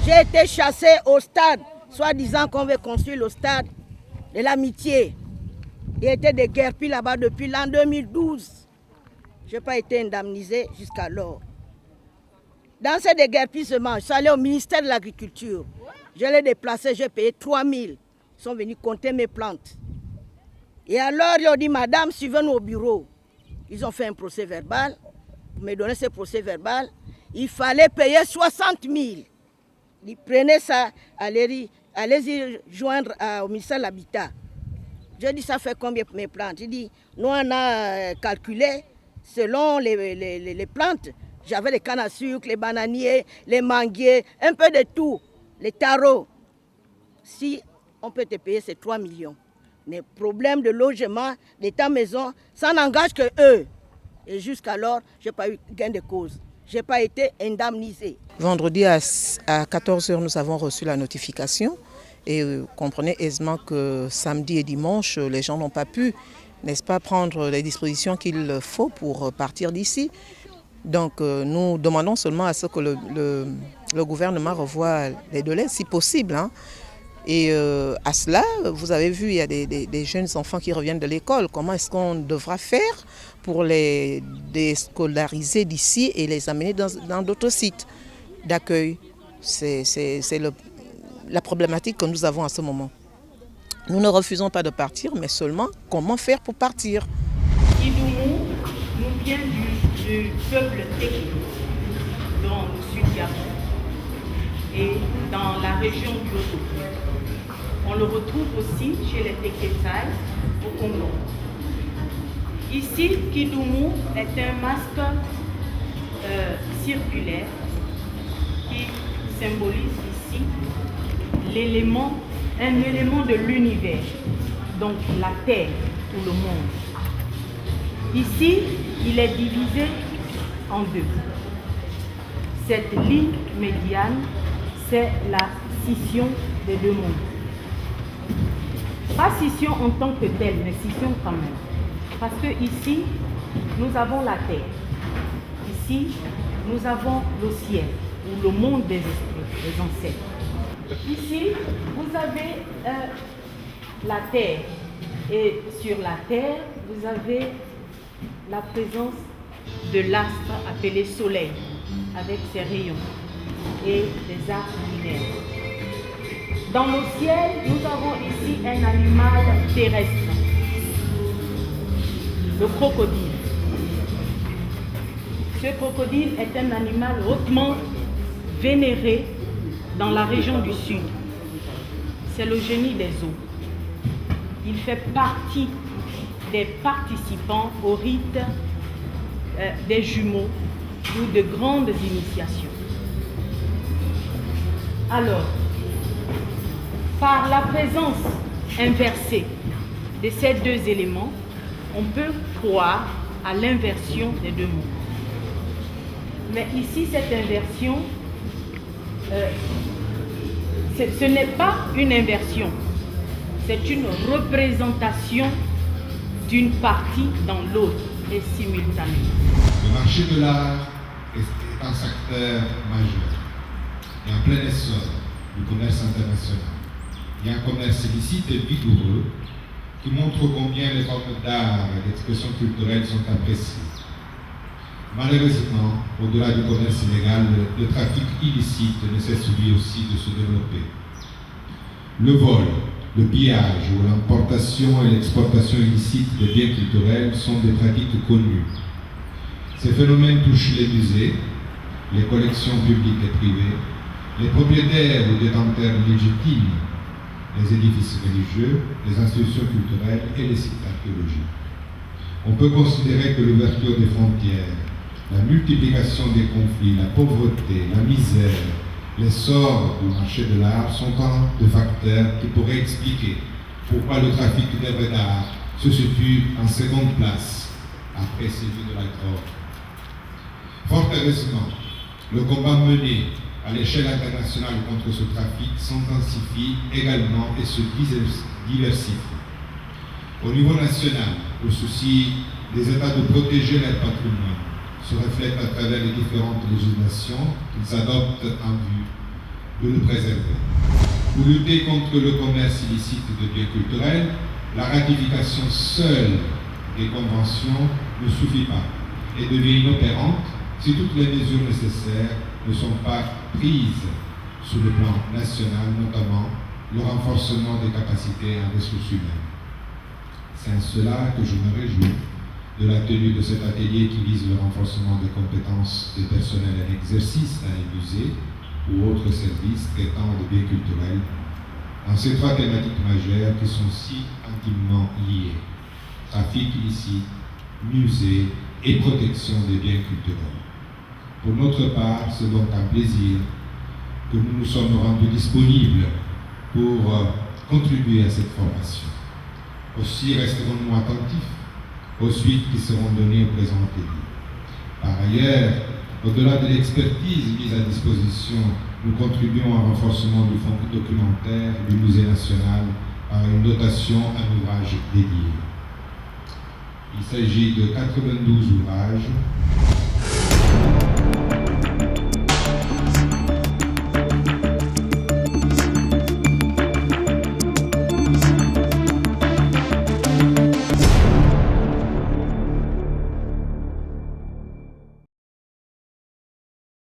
J'ai été chassé au stade, soi-disant qu'on veut construire le stade de l'amitié. Il y a été des guerpilles là-bas depuis l'an 2012. Je n'ai pas été indemnisé jusqu'alors. Dans ces déguerpissements, je suis allé au ministère de l'Agriculture. Je l'ai déplacé, j'ai payé 3 000. Ils sont venus compter mes plantes. Et alors, ils ont dit, madame, suivez-nous au bureau. Ils ont fait un procès verbal. Pour me donner ce procès verbal, il fallait payer 60 000. Ils prenaient ça, allez-y joindre au ministère de l'Habitat. Je dis, ça fait combien pour mes plantes? Il dit, nous on a calculé selon les plantes. J'avais les cannes à sucre, les bananiers, les manguiers, un peu de tout, les tarots. Si on peut te payer, c'est 3 millions. Mais problème de logement, d'état-maison, ça n'engage que eux. Et jusqu'alors, je n'ai pas eu gain de cause. Je n'ai pas été indemnisé. Vendredi à 14h, nous avons reçu la notification. Et comprenez aisément que samedi et dimanche, les gens n'ont pas pu, n'est-ce pas, prendre les dispositions qu'il faut pour partir d'ici. Donc nous demandons seulement à ce que le gouvernement revoie les délais, si possible. Hein. Et à cela, vous avez vu, il y a des jeunes enfants qui reviennent de l'école. Comment est-ce qu'on devra faire pour les déscolariser d'ici et les amener dans d'autres sites d'accueil? C'est la problématique que nous avons à ce moment. Nous ne refusons pas de partir, mais seulement comment faire pour partir. Idoumou nous vient du peuple Teke, dans le Sud-Gabon et dans la région du Haut-Togo. On le retrouve aussi chez les Teketai au Congo. Ici, Kidoumou est un masque circulaire qui symbolise ici un élément de l'univers, donc la Terre ou le monde. Ici, il est divisé en deux. Cette ligne médiane, c'est la scission des deux mondes. Pas scission en tant que telle, mais scission quand même. Parce que ici, nous avons la terre. Ici, nous avons le ciel, ou le monde des esprits, des ancêtres. Ici, vous avez la terre. Et sur la terre, vous avez la présence de l'astre appelé soleil, avec ses rayons, et des astres lunaires. Dans le ciel, nous avons ici un animal terrestre, le crocodile. Ce crocodile est un animal hautement vénéré dans la région du Sud. C'est le génie des eaux. Il fait partie des participants au rite des jumeaux ou de grandes initiations. Alors, par la présence inversée de ces deux éléments, on peut croire à l'inversion des deux mondes. Mais ici, cette inversion, ce n'est pas une inversion, c'est une représentation d'une partie dans l'autre et simultanément. Le marché de l'art est un secteur majeur et en plein essor du commerce international. Il y a un commerce illicite et vigoureux qui montre combien les formes d'art et d'expression culturelle sont appréciées. Malheureusement, au-delà du commerce illégal, le trafic illicite ne cesse lui aussi de se développer. Le vol, le pillage ou l'importation et l'exportation illicite des biens culturels sont des pratiques connues. Ces phénomènes touchent les musées, les collections publiques et privées, les propriétaires ou détenteurs légitimes, les édifices religieux, les institutions culturelles et les sites archéologiques. On peut considérer que l'ouverture des frontières, la multiplication des conflits, la pauvreté, la misère, l'essor du marché de l'art sont autant de facteurs qui pourraient expliquer pourquoi le trafic d'œuvres d'art se situe en seconde place après celui de la drogue. Fort heureusement, le combat mené à l'échelle internationale contre ce trafic s'intensifie également et se diversifie. Au niveau national, le souci des États de protéger leur patrimoine se reflète à travers les différentes législations qu'ils adoptent en vue de le préserver. Pour lutter contre le commerce illicite de biens culturels, la ratification seule des conventions ne suffit pas et devient inopérante si toutes les mesures nécessaires ne sont pas prises sur le plan national, notamment le renforcement des capacités en ressources humaines. C'est en cela que je me réjouis de la tenue de cet atelier qui vise le renforcement des compétences des personnels en exercice dans les musées ou autres services traitant de biens culturels, dans ces trois thématiques majeures qui sont si intimement liées: trafic illicite, musée et protection des biens culturels. Pour notre part, c'est donc un plaisir que nous nous sommes rendus disponibles pour contribuer à cette formation. Aussi resterons-nous attentifs aux suites qui seront données au présent atelier. Par ailleurs, au-delà de l'expertise mise à disposition, nous contribuons au renforcement du fonds documentaire du Musée national par une dotation en ouvrages dédiés. Il s'agit de 92 ouvrages